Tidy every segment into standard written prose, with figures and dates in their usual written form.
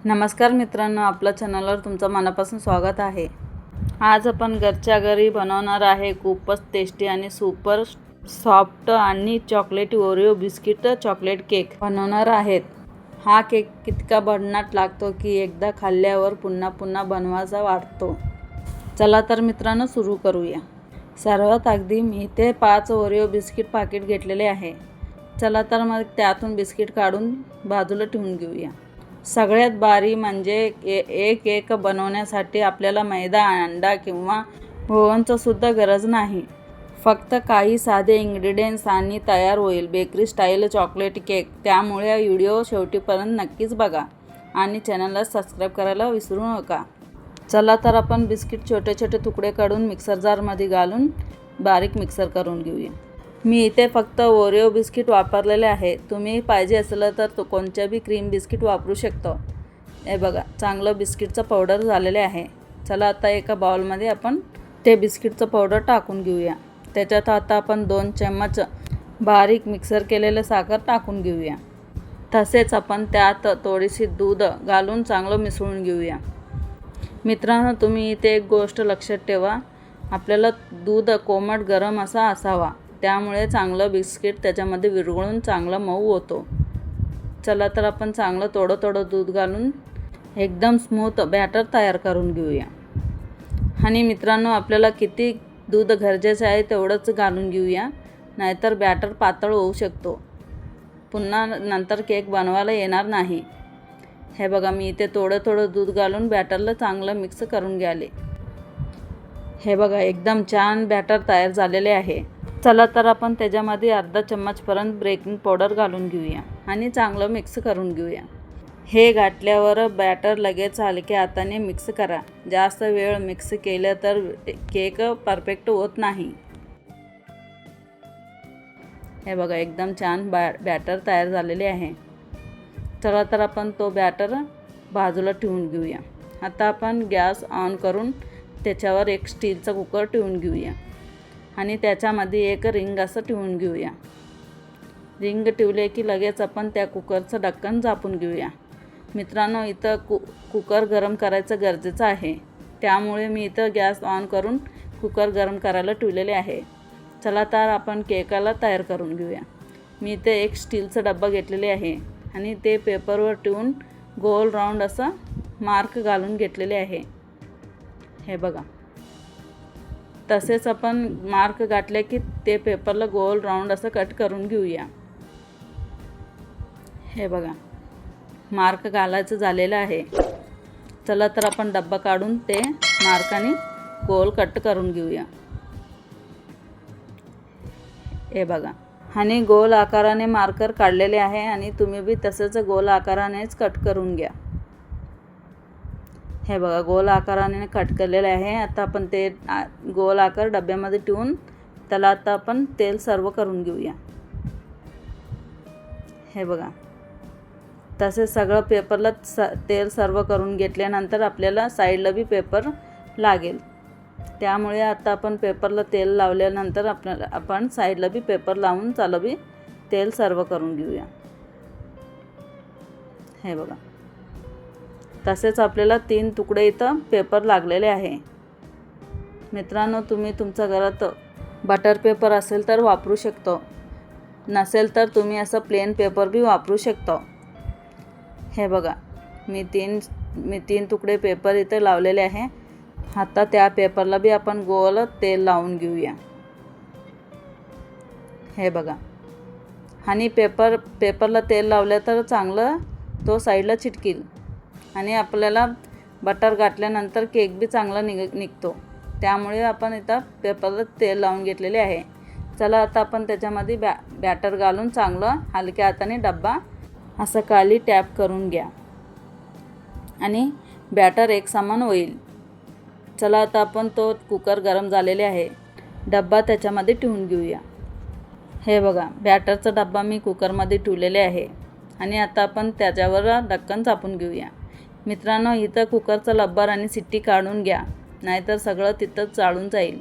नमस्कार मित्रांनो, आपल्या चॅनलवर तुमचं मनापासून स्वागत आहे। आज आपण घरच्या घरी बनवणार आहे खूपच टेस्टी आणि सुपर सॉफ्ट आणि चॉकलेटी ओरिओ बिस्किट चॉकलेट केक बनवणार आहेत। हा केक कितका भन्नाट लागतो की एकदा खाल्ल्यावर पुन्हा पुन्हा बनवायचा वाटतो। चला तर मित्रांनो सुरू करूया। सर्वात अगदी मी ते 5 ओरिओ बिस्किट पाकिट घेतलेले आहे। चला तर मग त्यातून बिस्किट काढून बाजूला ठेवून घेऊया। सगळ्यात भारी म्हणजे एक केक बनवण्यासाठी आपल्याला मैदा, अंडा किंवा ओव्हनची सुद्धा गरज नाही। फक्त काही साधे इंग्रेडिएंट्स आणि तयार होईल बेकरी स्टाईल चॉकलेट केक। त्यामुळे व्हिडिओ शेवटपर्यंत नक्कीच बघा आणि चॅनलला सबस्क्राइब करायला विसरू नका। चला तर आपण बिस्किट छोटे छोटे तुकडे काढून मिक्सर जारमध्ये घालून बारीक मिक्सर करून घेऊया। मी इथे फक्त ओरिओ बिस्किट वापरलेले आहे। तुम्ही पाहिजे असलं तर कोणत्या बी क्रीम बिस्किट वापरू शकता। हे बघा, चांगलं बिस्किटचं पावडर झालेले आहे। चला आता एका बाउलमध्ये आपण ते बिस्किटचं पावडर टाकून घेऊया। त्याच्यात आता आपण 2 चम्मच बारीक मिक्सर केलेले साखर टाकून घेऊया। तसेच आपण त्यात थोडीशी दूध घालून चांगलं मिसळून घेऊया। मित्रांनो, तुम्ही इथे एक गोष्ट लक्षात ठेवा, आपल्याला दूध कोमट गरम असा असावा, त्यामुळे चांगलं बिस्किट त्याच्यामध्ये विरघळून चांगला मऊ होतो। चला तर आपण चांगलं थोडं थोडं दूध घालून एकदम स्मूथ बॅटर तयार करून घेऊया। आणि मित्रांनो, आपल्याला किती दूध गरजेचं आहे तेवढंच घालून घेऊया, नाहीतर बॅटर पातळ होऊ शकतो, पुन्हा नंतर केक बनवायला येणार नाही। हे बघा, मी इथे थोडं थोडं दूध घालून बॅटरला चांगलं मिक्स करून घ्याले। हे बघा, एकदम छान बॅटर तयार झालेले आहे। चला तर आपण त्याच्यामध्ये अर्धा चम्मचपर्यंत बेकिंग पावडर घालून घेऊया आणि चांगलं मिक्स करून घेऊया। हे घातल्यावर बॅटर लगेच हलक्या हाताने मिक्स करा। जास्त वेळ मिक्स केलं तर केक परफेक्ट होत नाही। हे बघा, एकदम छान बॅटर तयार झालेले आहे। चला तर आपण तो बॅटर बाजूला ठेवून घेऊया। आता आपण गॅस ऑन करून त्याच्यावर एक स्टीलचा कुकर ठेवून घेऊया आणि त्याच्यामध्ये एक रिंग असं ठेवून घेऊया। रिंग ठेवले की लगेच आपण त्या कुकरचं ढक्कन झाकून घेऊया। मित्रांनो, इथं कुकर गरम करायचं गरजेचं आहे, त्यामुळे मी इथं गॅस ऑन करून कुकर गरम करायला ठेवलेले आहे। चला तर आपण केकाला तयार करून घेऊया। मी इथे एक स्टीलचा डब्बा घेतलेले आहे आणि ते पेपरवर ठेवून गोल राऊंड असा मार्क घालून घेतलेले आहे। हे बघा, तसेच आपण मार्क घातले की ते पेपरला गोल राऊंड असं कट करून घेऊया। हे बघा, मार्क घालायचं झालेलं आहे। चला तर आपण डब्बा काढून ते मार्काने गोल कट करून घेऊया। हे बघा, आणि गोल आकाराने मार्कर काढलेले आहे आणि तुम्ही बी तसंच गोल आकारानेच कट करून घ्या। हे बघा, गोल आकाराने कट केलेले आहे। आता आपण ते गोल आकार डब्यामध्ये ठेवून त्याला आता आपण तेल सर्व करून घेऊया। हे बघा, तसे सगळं पेपरला तेल सर्व करून घेतल्यानंतर आपल्याला साईडला बी पेपर लागेल, त्यामुळे आता आपण पेपरला तेल लावल्यानंतर आपण साईडला बी पेपर लावून त्याला बी तेल सर्व करून घेऊया। हे बघा, तसेच आपल्याला 3 तुकडे इथं पेपर लागलेले आहे। मित्रांनो, तुम्ही तुमच्या घरात बटर पेपर असेल तर वापरू शकता, नसेल तर तुम्ही असं प्लेन पेपर बी वापरू शकता। हे बघा, मी तीन तुकडे पेपर इथे लावलेले आहे। आता त्या पेपरला बी आपण गोल तेल लावून घेऊया। हे बघा, आणि पेपरला तेल लावलं तर चांगलं तो साईडला चिटकेल आणि आपल्याला बटर घातल्यानंतर केक बी चांगला निघतो, त्यामुळे आपण इथं पेपरला तेल लावून घेतलेले आहे। चला आता आपण त्याच्यामध्ये बॅटर घालून चांगलं हलक्या हाताने डब्बा असं खाली टॅप करून घ्या आणि बॅटर एकसमान होईल। चला आता आपण तो कुकर गरम झालेले आहे, डब्बा त्याच्यामध्ये ठेवून घेऊया। हे बघा, बॅटरचा डब्बा मी कुकरमध्ये ठेवलेले आहे आणि आता आपण त्याच्यावर ढक्कन झाकून घेऊया। मित्रांनो, इथं कुकरचं लब्बर आणि शिट्टी काढून घ्या, नाहीतर सगळं तिथंच जाळून जाईल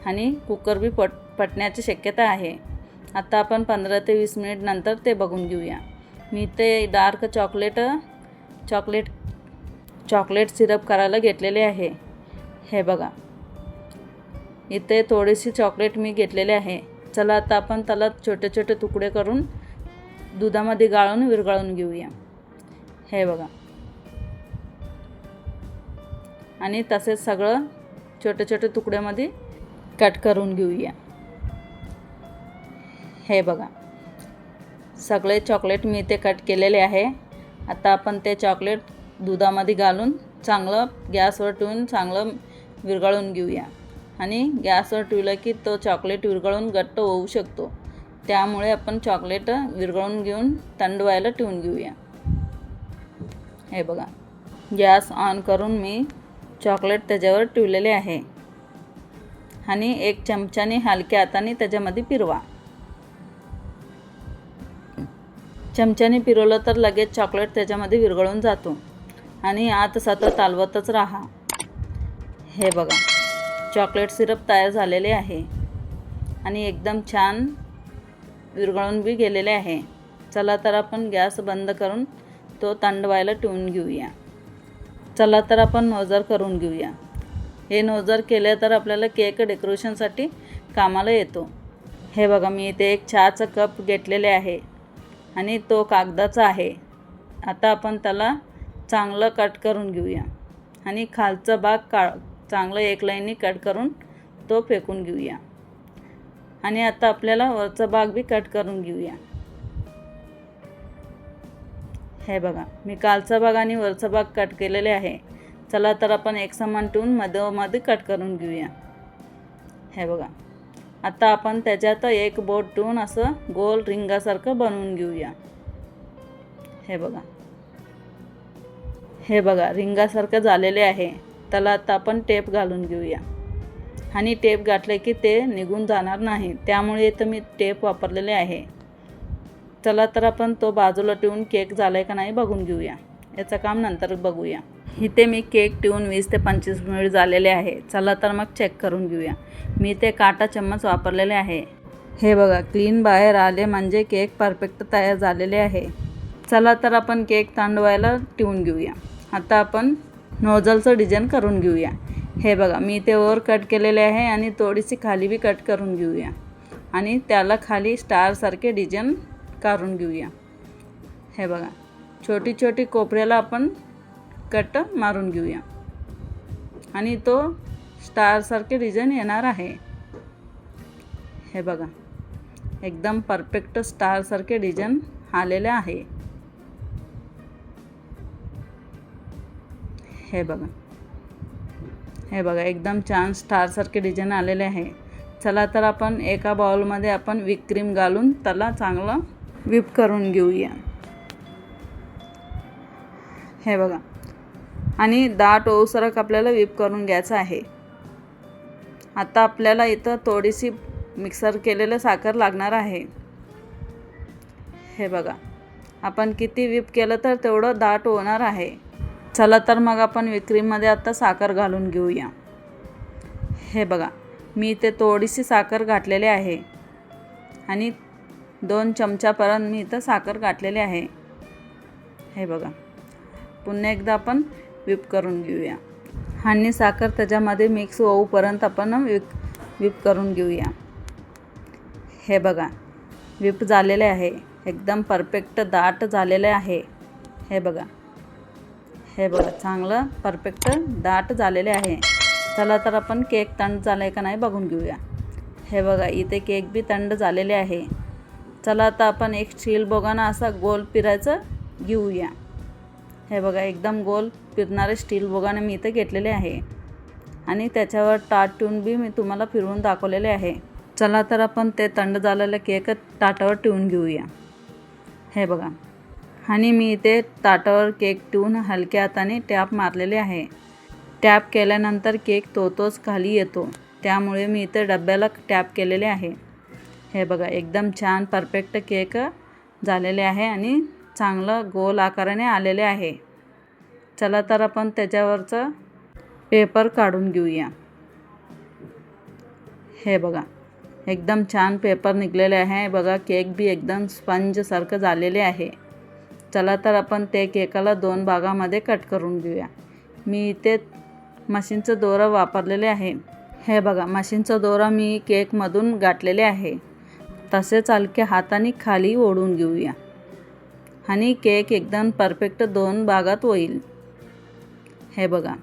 आणि कुकर बी फटण्याची शक्यता आहे। आता आपण 15 ते 20 मिनिट नंतर ते बघून घेऊया। मी ते डार्क चॉकलेट चॉकलेट सिरप करायला घेतलेले आहे. हे बघा, इथे थोडीशी चॉकलेट मी घेतलेले आहे. चला आता आपण त्याला छोटे छोटे तुकडे करून दुधामध्ये गाळून विरघळून घेऊया. हे बघा, आणि तसेच सगळं छोटे छोटे तुकड्यामध्ये कट करून घेऊया. हे बघा, सगळे चॉकलेट मी इथे कट केलेले आहे. आता आपण ते चॉकलेट दुधामध्ये घालून चांगलं गॅसवर ठेवून चांगलं विरघळून घेऊया. आणि गॅसवर ठेवलं की तो चॉकलेट विरघळून घट्ट होऊ शकतो, त्यामुळे आपण चॉकलेट विरघळून घेऊन थंड व्हायला ठेवून घेऊया. हे बघा, गॅस ऑन करून मी चॉकलेट त्याच्यावर ठेवलेले आहे आणि एक चमच्याने हलक्या हाताने त्याच्यामध्ये फिरवा. चमच्याने फिरवलं तर लगेच चॉकलेट त्याच्यामध्ये विरघळून जातो आणि आत सतत हलवतच राहा. हे बघा, चॉकलेट सिरप तयार झालेले आहे आणि एकदम छान विरघळून बी गेलेले आहे. चला तर आपण गॅस बंद करून तो थंड व्हायला ठेवून घेऊया. चला तर आपण नोझर करून घेऊया. हे नोझर केले तर आपल्याला केक डेकोरेशनसाठी कामाला येतो. हे बघा, मी इथे एक चहाचा कप घेतलेले आहे आणि तो कागदाचा आहे. आता आपण त्याला चांगलं कट करून घेऊया आणि खालचा भाग चांगलं एक लाईननी कट करून तो फेकून घेऊया. आणि आता आपल्याला वरचा भाग बी कट करून घेऊया. हे बघा, मी खालचा भाग आणि वरचा भाग कट केलेले आहे. चला तर आपण एक समान ठेवून मध्यमध्ये कट करून घेऊया. हे बघा, आता आपण त्याच्यात एक बोट ठेवून असं गोल रिंगासारखं बनवून घेऊया. हे बघा, रिंगासारखं झालेले आहे. त्याला आता आपण टेप घालून घेऊया आणि टेप घातले की ते निघून जाणार नाही, त्यामुळे इथं मी टेप वापरलेले आहे. चला तर आपण तो बाजूला ठेवून केक झाला आहे का नाही बघून घेऊया. याचं काम नंतर बघूया. इथे मी केक ठेवून 20 ते 25 मिनिट झालेले आहे. चला तर मग चेक करून घेऊया. मी ते काटा चम्मच वापरलेले आहे. हे बघा, क्लीन बाहेर आले म्हणजे केक परफेक्ट तयार झालेले आहे. चला तर आपण केक थंड व्हायला ठेवून घेऊया. आता आपण नोझलचं डिझाईन करून घेऊया. हे बघा, मी ते वर कट केलेले आहे आणि थोडीशी खाली बी कट करून घेऊया आणि त्याला खाली स्टारसारखे डिझाईन काढून घेऊया. हे बघा, छोटी छोटी कोपऱ्याला आपण कट मारून घेऊया आणि तो स्टारसारखे डिझाईन येणार आहे. हे बघा, एकदम परफेक्ट स्टारसारखे डिझाईन आलेले आहे. हे बघा, एकदम छान स्टारसारखे डिझाईन आलेले आहे. चला तर आपण एका बाउलमध्ये आपण व्हिप क्रीम घालून त्याला चांगलं व्हिप करून घेऊया. हे बघा, आणि दाट ओसरक आपल्याला व्हिप करून घ्यायचं आहे. आता आपल्याला इथं थोडीशी मिक्सर केलेलं साखर लागणार आहे. हे बघा, आपण किती व्हिप केलं तर तेवढं दाट होणार आहे. चला तर मग आपण व्हिप क्रीममध्ये आता साखर घालून घेऊया. हे बघा, मी इथे थोडीशी साखर घातलेली आहे आणि 2 चमच्यापर्यंत मी इथं साखर घातलेली आहे. हे बघा, पुन्हा एकदा आपण व्हिप करून घेऊया आणि साखर त्याच्यामध्ये मिक्स होऊपर्यंत आपण व्हिप करून घेऊया. हे बघा, व्हिप झालेले आहे. एकदम परफेक्ट दाट झालेले आहे. हे बघा, चांगलं परफेक्ट दाट झालेले आहे. चला तर आपण केक थंड झाला आहे का नाही बघून घेऊया. हे बघा, इथे केक बी थंड झालेले आहे. चला आता आपण एक स्टील बोगाना असा गोल फिरायचं घेऊया. हे बघा, एकदम गोल फिरणारे स्टील बोगाने मी इथे घेतलेले आहे आणि त्याच्यावर ताट ठेवून बी मी तुम्हाला फिरवून दाखवलेले आहे. चला तर आपण ते थंड झालेलं केक ताटावर ठेवून घेऊया. हे बघा, आणि मी इथे ताटावर केक ठेवून हलक्या हाताने टॅप मारलेले आहे. टॅप केल्यानंतर केक तोच खाली येतो, त्यामुळे मी इथे डब्याला टॅप केलेले आहे. हे बघा, एकदम छान परफेक्ट केक झालेले आहे आणि चांगलं गोल आकाराने आलेले आहे. चला तर आपण त्याच्यावरचं पेपर काढून घेऊया. हे बघा, एकदम छान पेपर निघलेले आहे. बघा, केक बी एकदम स्पंजसारखं झालेले आहे. चला तर आपण ते केकाला 2 भागामध्ये कट करून घेऊया. मी इथे मशीनचं दोरा वापरलेले आहे. हे बघा, मशीनचा दोरा मी केकमधून गाठलेले आहे. तसेच हलक्या हाताने खाली ओढून घेऊया आणि केक एकदम परफेक्ट 2 भागात होईल. हे बघा,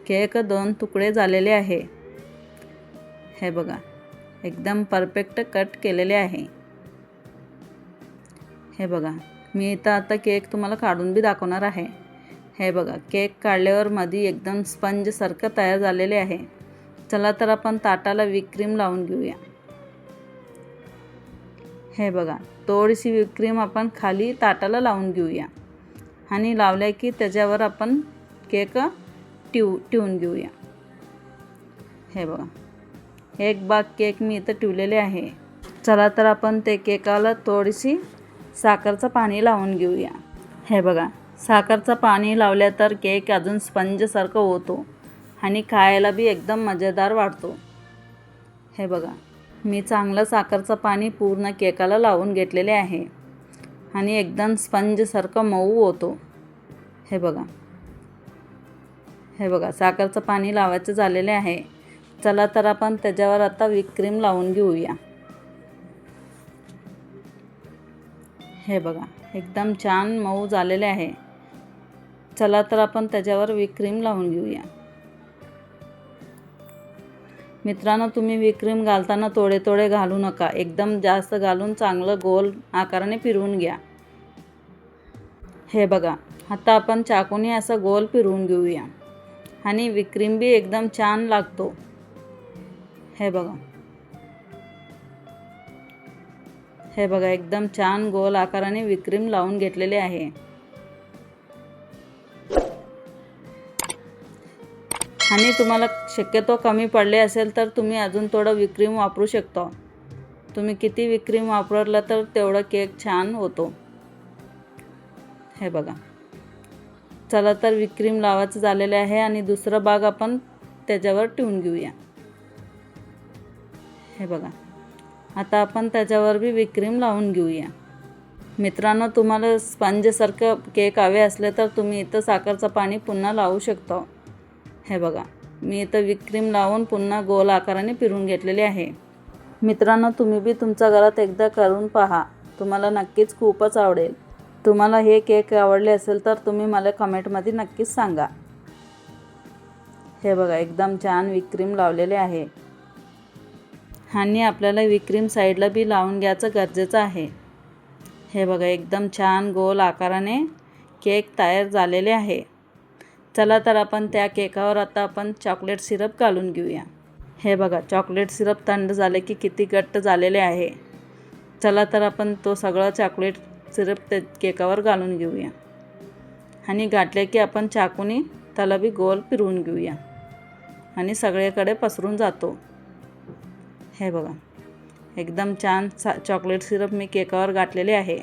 केक 2 तुकडे झालेले आहे. हे बघा, एकदम परफेक्ट कट केलेले आहे. हे बघा, मी इथं आता केक तुम्हाला काढून बी दाखवणार आहे. हे बघा, केक काढल्यावर मध्ये एकदम स्पंजसारखं तयार झालेले आहे. चला तर आपण ताटाला व्हिप क्रीम लावून घेऊया. हे बघा, थोडीशी व्हिप क्रीम आपण खाली ताटाला लावून घेऊया आणि लावल्या की त्याच्यावर आपण केक ठेवून घेऊया. हे बघा, एक भाग केक मी इथं ठेवलेले आहे. चला तर आपण ते केकाला थोडीशी साखरचं पाणी लावून घेऊया. हे बघा, साखरचं पाणी लावल्या तर केक अजून स्पंजसारखं होतो आणि खायला बी एकदम मजेदार वाटतो. हे बघा, मी चांगलं साखरचं पाणी पूर्ण केकाला लावून घेतलेले आहे आणि एकदम स्पंजसारखं मऊ होतो. हे बघा, हे बघा, साखरचं पाणी लावायचं झालेले आहे. चला तर आपण त्याच्यावर आता व्हिप क्रीम लावून घेऊया. हे बघा, एकदम छान मऊ झालेले आहे. चला तर आपण त्याच्यावर व्हिप क्रीम लावून घेऊया. मित्रांनो, तुम्ही व्हिप क्रीम घालताना थोडे थोडे घालू नका, एकदम जास्त घालून चांगलं गोल आकाराने फिरवून घ्या. हे बघा, आता आपण चाकूने असं गोल फिरवून घेऊया आणि व्हिप क्रीम बी एकदम छान लागतो. हे बघा, हे बघा, एकदम छान गोल आकाराने व्हिप क्रीम लावून घेतलेले आहे. आणि तुम्हाला शक्यतो कमी पडले असेल तर तुम्ही अजून थोडं व्हिप क्रीम वापरू शकता. तुम्ही किती व्हिप क्रीम वापरलं तर तेवढा केक छान होतो. हे बघा, चला तर व्हिप क्रीम लावायचं झालेलं आहे आणि दुसरा भाग आपण त्याच्यावर ठेवून घेऊया. हे बघा, आता आपण त्याच्यावर बी व्हिप क्रीम लावून घेऊया. मित्रांनो, तुम्हाला स्पंजसारखं केक हवे असले तर तुम्ही इथं साखरचं पाणी पुन्हा लावू शकता. हे बघा, मी इथं व्हिप क्रीम लावून पुन्हा गोल आकाराने फिरवून घेतलेले आहे. मित्रांनो, तुम्ही बी तुमच्या घरात एकदा करून पहा, तुम्हाला नक्कीच खूपच आवडेल. तुम्हाला हे केक आवडले असेल तर तुम्ही मला कमेंटमध्ये नक्कीच सांगा. हे बघा, एकदम छान व्हिप क्रीम लावलेले आहे आणि आपल्याला व्हिप क्रीम साईडला बी लावून घ्यायचं गरजेचं आहे. हे बघा, एकदम छान गोल आकाराने केक तयार झालेले आहे. चला तर आपण त्या केकावर आता आपण चॉकलेट सिरप घालून घेऊया. हे बघा, चॉकलेट सिरप थंड झाले की किती घट्ट झालेले आहे. चला तर आपण तो सगळा चॉकलेट सिरप त्या केकावर घालून घेऊया आणि घातले की आपण चाकूने त्याला बी गोल फिरवून घेऊया आणि सगळीकडे पसरून जातो. हे बघा, एकदम छान चॉकलेट सिरप मी केकावर घातलेले आहे.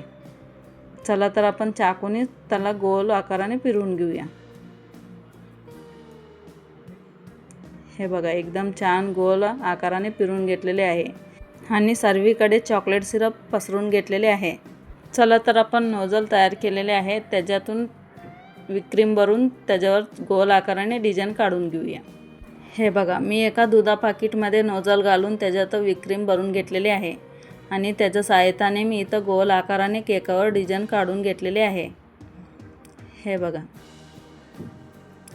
चला तर आपण चाकूने त्याला गोल आकाराने फिरवून घेऊया. हे बघा, एकदम छान गोल आकाराने फिरवून घेतलेले आहे आणि सर्वीकडे चॉकलेट सिरप पसरून घेतलेले आहे. चला तर आपण नोझल तयार केलेले आहे, त्याच्यातून व्हिप क्रीम भरून त्याच्यावर गोल आकाराने डिझाईन काढून घेऊया. हे बघा, मी एका दुधा पाकिटमध्ये नोझल घालून त्याच्यात व्हिप क्रीम भरून घेतलेले आहे आणि त्याच्या सहाय्याने मी इथं गोल आकाराने केकावर डिझाईन काढून घेतलेले आहे. हे बघा,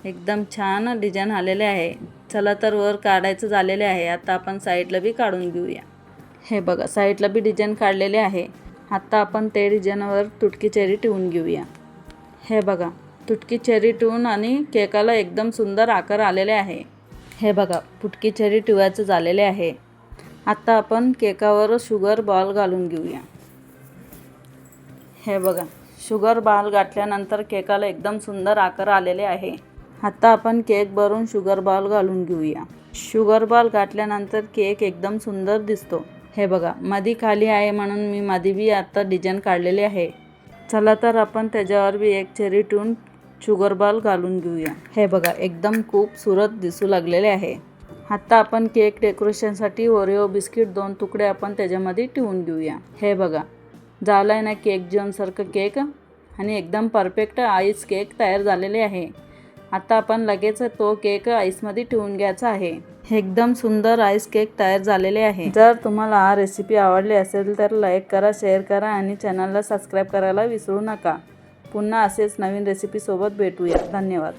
एकदम छान डिझाईन आलेले आहे. चला तर वर काढायचं झालेले आहे. आता आपण साईडला बी काढून घेऊया. हे बघा, साईडला बी डिझाईन काढलेले आहे. आता आपण ते डिझाईनवर तुटकी चेरी ठेवून घेऊया. हे बघा, तुटकी चेरी ठेवून आणि केकाला एकदम सुंदर आकार आलेले आहे. हे बघा, तुटकी चेरी ठेवायचं झालेले आहे. आता आपण केकावर शुगर बॉल घालून घेऊया. हे बघा, शुगर बॉल घातल्यानंतर केकाला एकदम सुंदर आकार आलेले आहे. आता आपण केक भरून शुगर बॉल घालून घेऊया. शुगर बॉल घातल्यानंतर केक एकदम सुंदर दिसतो. हे बघा, मध्ये खाली आहे म्हणून मी मध्ये बी आता डिझाईन काढलेले आहे. चला तर आपण त्याच्यावर बी एक चेरी ठेवून शुगर बॉल घालून घेऊया. हे बघा, एकदम खूप सुरत दिसू लागलेले आहे. आता आपण केक डेकोरेशनसाठी ओरिओ बिस्किट 2 तुकडे आपण त्याच्यामध्ये ठेवून घेऊया. हे बघा, झालाय ना केक जॉनसारखं केक. आणि एकदम परफेक्ट आईस केक तयार झालेले आहे. आता आपण लगेच तो केक आईसमध्ये ठेवून घ्यायचा आहे. एकदम सुंदर आईस केक तयार झालेले आहे. जर तुम्हाला हा रेसिपी आवडली असेल तर लाईक करा, शेअर करा आणि चॅनलला सबस्क्राईब करायला विसरू नका. पुन्हा असेच नवीन रेसिपीसोबत भेटूया. धन्यवाद.